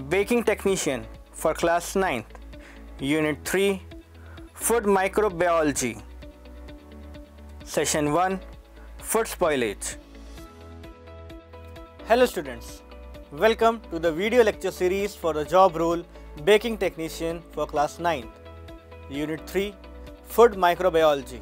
Baking Technician for Class 9th, Unit 3, Food Microbiology. Session 1, Food Spoilage. Hello students, welcome to the video lecture series for the job role Baking Technician for Class 9th, Unit 3, Food Microbiology.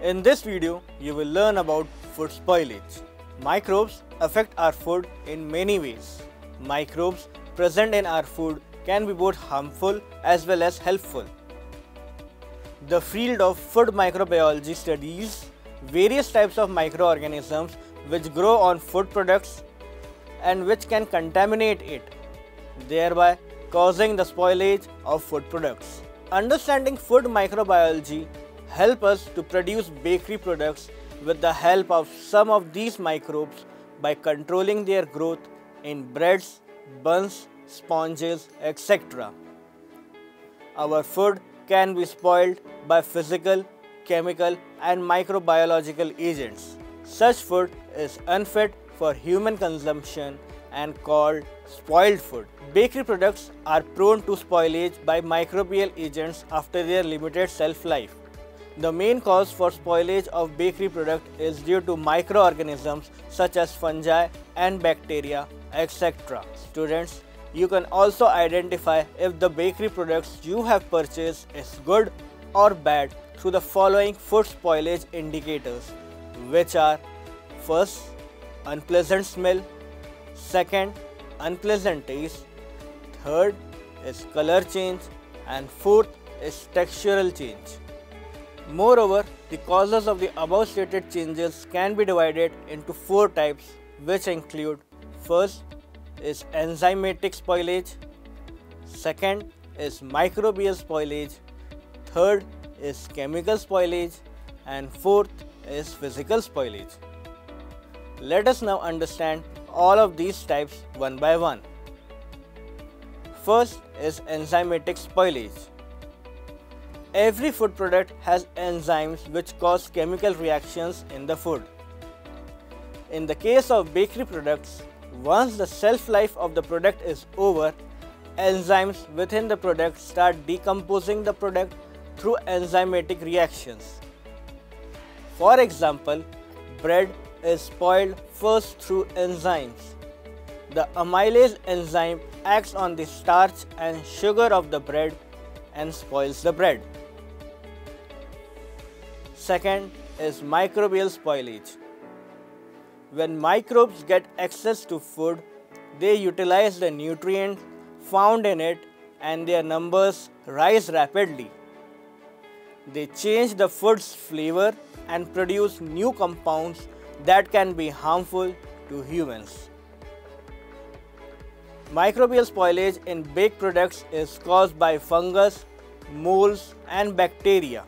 In this video, you will learn about food spoilage. Microbes affect our food in many ways. Microbes present in our food can be both harmful as well as helpful. The field of food microbiology studies various types of microorganisms which grow on food products and which can contaminate it, thereby causing the spoilage of food products. Understanding food microbiology helps us to produce bakery products with the help of some of these microbes by controlling their growth in breads, buns, sponges, etc. Our food can be spoiled by physical, chemical and microbiological agents. Such food is unfit for human consumption and called spoiled food. Bakery products are prone to spoilage by microbial agents after their limited shelf life. The main cause for spoilage of bakery product is due to microorganisms such as fungi and bacteria, etc. Students, you can also identify if the bakery products you have purchased is good or bad through the following food spoilage indicators, which are: first, unpleasant smell; second, unpleasant taste; third is color change; and fourth is textural change. Moreover, the causes of the above stated changes can be divided into four types, which include: first is enzymatic spoilage, second is microbial spoilage, third is chemical spoilage, and fourth is physical spoilage. Let us now understand all of these types one by one. First is enzymatic spoilage. Every food product has enzymes which cause chemical reactions in the food. In the case of bakery products, once the shelf life of the product is over, enzymes within the product start decomposing the product through enzymatic reactions. For example, bread is spoiled first through enzymes. The amylase enzyme acts on the starch and sugar of the bread and spoils the bread. Second is microbial spoilage. When microbes get access to food, they utilize the nutrients found in it and their numbers rise rapidly. They change the food's flavor and produce new compounds that can be harmful to humans. Microbial spoilage in baked products is caused by fungus, molds, and bacteria.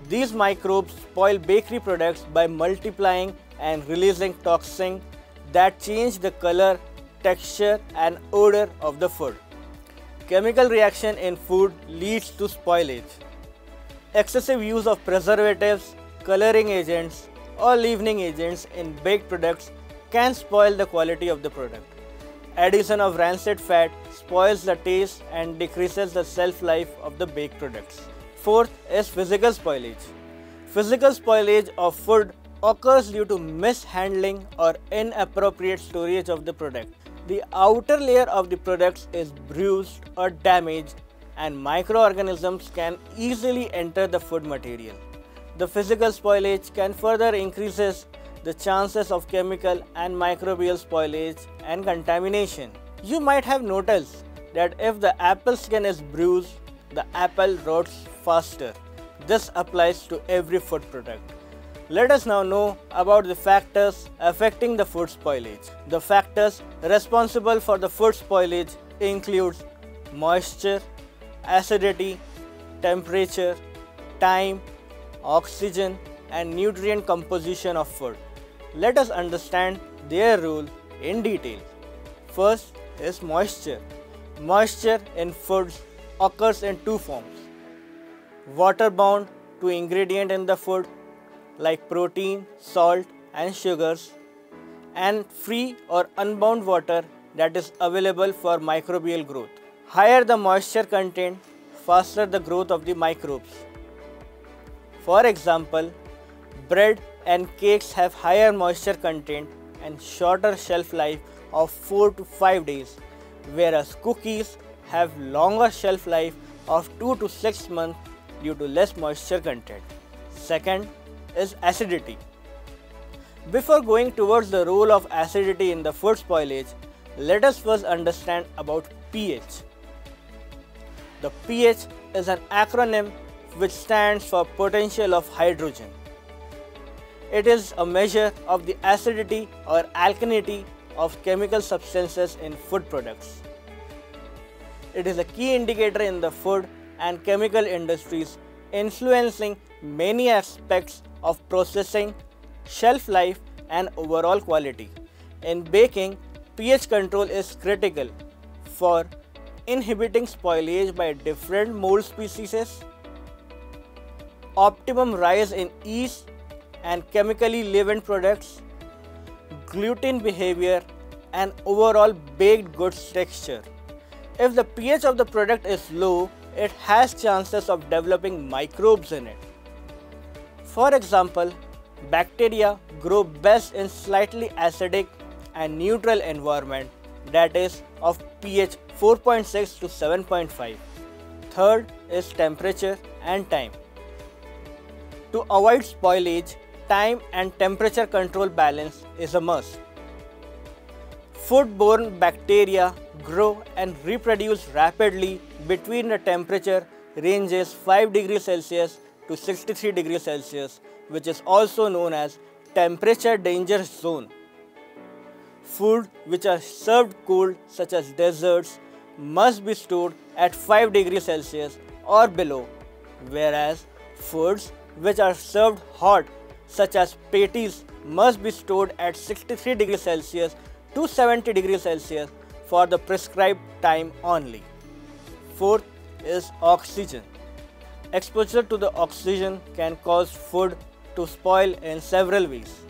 These microbes spoil bakery products by multiplying and releasing toxins that change the color, texture, and odor of the food. Chemical reaction in food leads to spoilage. Excessive use of preservatives, coloring agents, or leavening agents in baked products can spoil the quality of the product. Addition of rancid fat spoils the taste and decreases the shelf life of the baked products. Fourth is physical spoilage. Physical spoilage of food occurs due to mishandling or inappropriate storage of the product. The outer layer of the products is bruised or damaged, and microorganisms can easily enter the food material. The physical spoilage can further increase the chances of chemical and microbial spoilage and contamination. You might have noticed that if the apple skin is bruised, the apple rots faster. This applies to every food product. Let us now know about the factors affecting the food spoilage. The factors responsible for the food spoilage include moisture, acidity, temperature, time, oxygen, and nutrient composition of food. Let us understand their role in detail. First is moisture. Moisture in foods occurs in two forms: water-bound to ingredient in the food like protein, salt, and sugars, and free or unbound water that is available for microbial growth. Higher the moisture content, faster the growth of the microbes. For example, bread and cakes have higher moisture content and shorter shelf life of 4 to 5 days, whereas cookies have longer shelf life of 2 to 6 months due to less moisture content. Second is acidity. Before going towards the role of acidity in the food spoilage, let us first understand about pH. The pH is an acronym which stands for potential of hydrogen. It is a measure of the acidity or alkalinity of chemical substances in food products. It is a key indicator in the food and chemical industries, influencing many aspects of processing, shelf life, and overall quality. In baking, pH control is critical for inhibiting spoilage by different mold species, optimum rise in yeast and chemically leavened products, gluten behavior, and overall baked goods texture. If the pH of the product is low, it has chances of developing microbes in it. For example, bacteria grow best in slightly acidic and neutral environment, that is of pH 4.6 to 7.5. Third is temperature and time. To avoid spoilage, time and temperature control balance is a must. Foodborne bacteria grow and reproduce rapidly between the temperature ranges 5 degrees Celsius to 63 degrees Celsius, which is also known as temperature danger zone. Food which are served cold, such as desserts, must be stored at 5 degrees Celsius or below, whereas foods which are served hot, such as patties, must be stored at 63 degrees Celsius to 70 degrees Celsius for the prescribed time only. Fourth is oxygen. Exposure to the oxygen can cause food to spoil in several ways,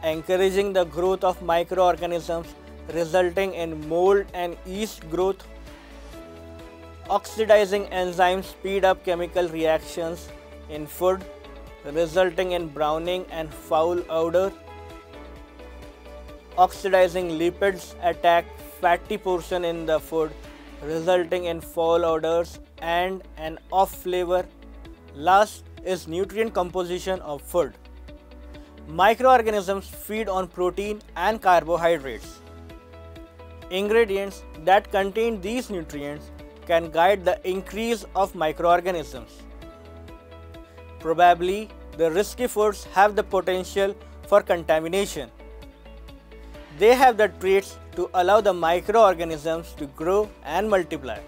encouraging the growth of microorganisms resulting in mold and yeast growth. Oxidizing enzymes speed up chemical reactions in food, resulting in browning and foul odor. Oxidizing lipids attack fatty portion in the food, resulting in foul odors and an off flavor. Last is nutrient composition of food. Microorganisms feed on protein and carbohydrates. Ingredients that contain these nutrients can guide the increase of microorganisms. Probably, the risky foods have the potential for contamination. They have the traits to allow the microorganisms to grow and multiply.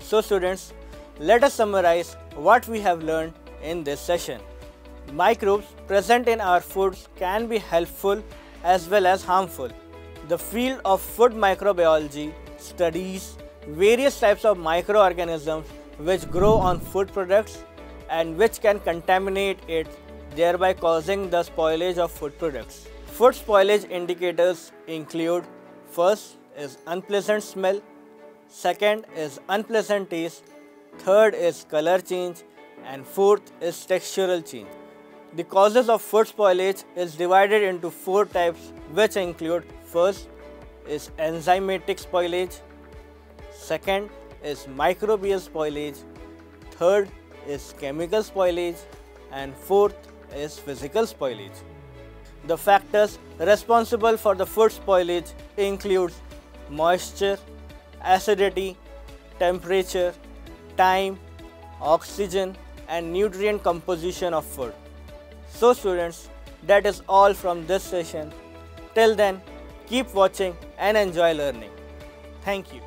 So students, let us summarize what we have learned in this session. Microbes present in our foods can be helpful as well as harmful. The field of food microbiology studies various types of microorganisms which grow on food products and which can contaminate it, thereby causing the spoilage of food products. Food spoilage indicators include: first is unpleasant smell, second is unpleasant taste, third is color change, and fourth is textural change. The causes of food spoilage is divided into 4 types, which include: first is enzymatic spoilage, second is microbial spoilage, third is chemical spoilage, and fourth is physical spoilage. The factors responsible for the food spoilage include moisture, acidity, temperature, time, oxygen, and nutrient composition of food. So students, that is all from this session. Till then, keep watching and enjoy learning. Thank you.